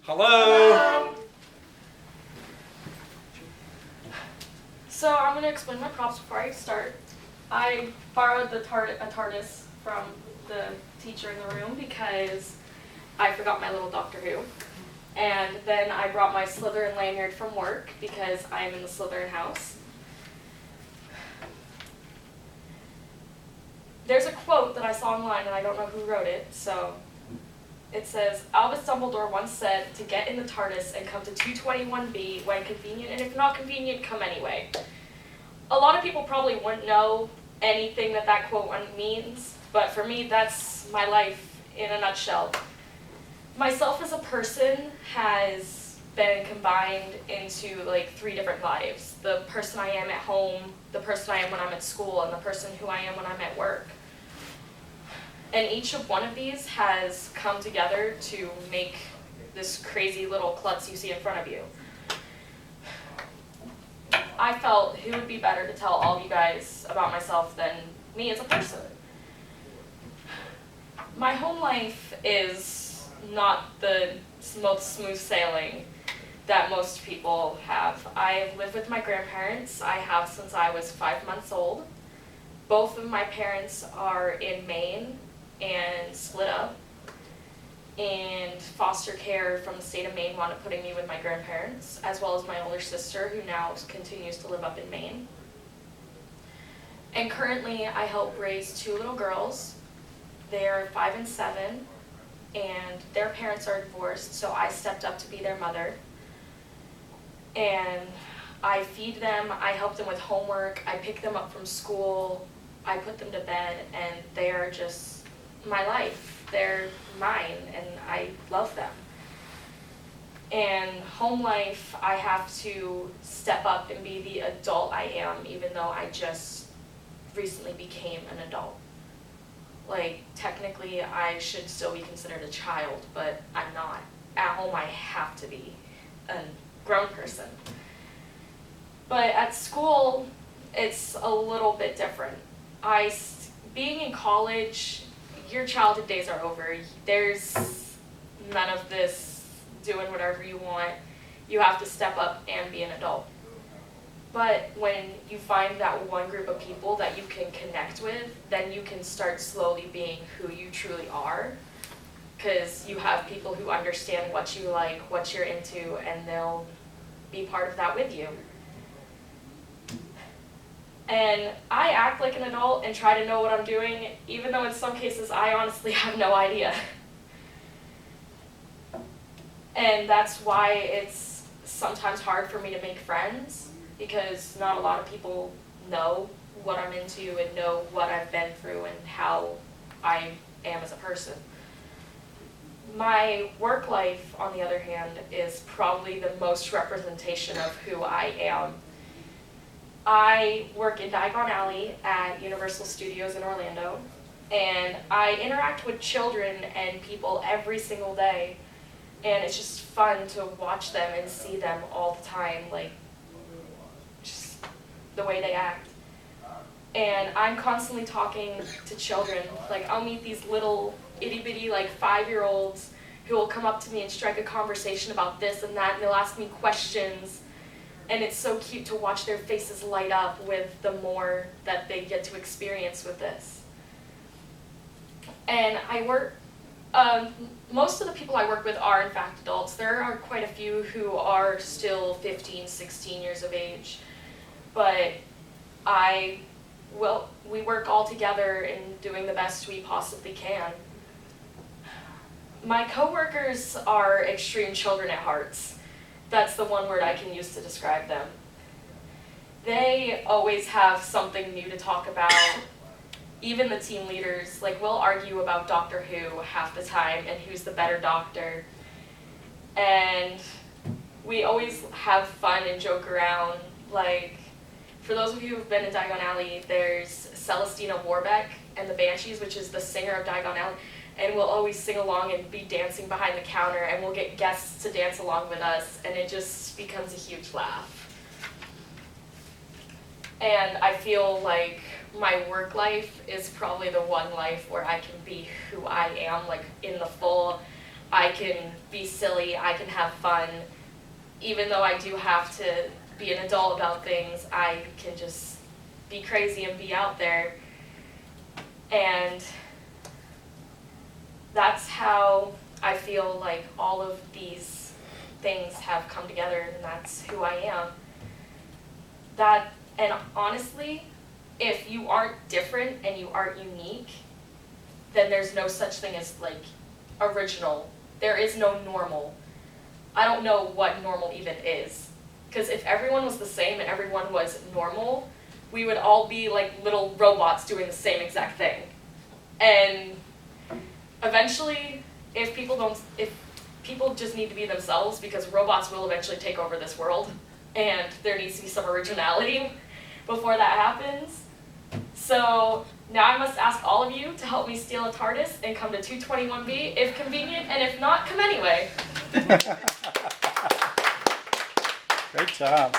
Hello. So I'm going to explain my props before I start. I borrowed a TARDIS from the teacher in the room because I forgot my little Doctor Who. And then I brought my Slytherin lanyard from work because I am in the Slytherin house. There's a quote that I saw online and I don't know who wrote it, so it says, Albus Dumbledore once said to get in the TARDIS and come to 221B when convenient, and if not convenient, come anyway. A lot of people probably wouldn't know anything that quote means, but for me, that's my life in a nutshell. Myself as a person has been combined into like 3 different lives. The person I am at home, the person I am when I'm at school, and the person who I am when I'm at work. And each of one of these has come together to make this crazy little klutz you see in front of you. I felt who would be better to tell all of you guys about myself than me as a person. My home life is not the most smooth sailing that most people have. I live with my grandparents. I have since I was 5 months old. Both of my parents are in Maine and split up. And foster care from the state of Maine wound up putting me with my grandparents, as well as my older sister, who now continues to live up in Maine. And currently, I help raise 2 little girls. They're 5 and 7, and their parents are divorced, so I stepped up to be their mother. And I feed them, I help them with homework, I pick them up from school, I put them to bed, and they are just my life. They're mine, and I love them. And home life, I have to step up and be the adult I am, even though I just recently became an adult. Like, technically, I should still be considered a child, but I'm not. At home, I have to be a grown person. But at school, it's a little bit different. Being in college, your childhood days are over. There's none of this doing whatever you want. You have to step up and be an adult. But when you find that one group of people that you can connect with, then you can start slowly being who you truly are. Because you have people who understand what you like, what you're into, and they'll be part of that with you. And I act like an adult and try to know what I'm doing, even though in some cases I honestly have no idea. And that's why it's sometimes hard for me to make friends, because not a lot of people know what I'm into and know what I've been through and how I am as a person. My work life, on the other hand, is probably the most representation of who I am. I work in Diagon Alley at Universal Studios in Orlando, and I interact with children and people every single day, and it's just fun to watch them and see them all the time, like, just the way they act. And I'm constantly talking to children. Like, I'll meet these little itty-bitty, like, 5-year-olds who will come up to me and strike a conversation about this and that, and they'll ask me questions. And it's so cute to watch their faces light up with the more that they get to experience with this. And I work, most of the people I work with are in fact adults. There are quite a few who are still 15, 16 years of age. But we work all together in doing the best we possibly can. My coworkers are extreme children at heart. That's the one word I can use to describe them. They always have something new to talk about. Even the team leaders, like, we'll argue about Doctor Who half the time and who's the better doctor. And we always have fun and joke around. Like, for those of you who've been in Diagon Alley, there's Celestina Warbeck and the Banshees, which is the singer of Diagon Alley. And we'll always sing along and be dancing behind the counter, and we'll get guests to dance along with us, and it just becomes a huge laugh. And I feel like my work life is probably the one life where I can be who I am, like, in the full I can be silly, I can have fun. Even though I do have to be an adult about things, I can just be crazy and be out there. And that's how I feel like all of these things have come together, and that's who I am. And honestly, if you aren't different and you aren't unique, then there's no such thing as like original. There is no normal. I don't know what normal even is. Because if everyone was the same and everyone was normal, we would all be like little robots doing the same exact thing. And eventually, if people just need to be themselves, because robots will eventually take over this world, and there needs to be some originality before that happens. So now I must ask all of you to help me steal a TARDIS and come to 221B if convenient, and if not, come anyway. Great job.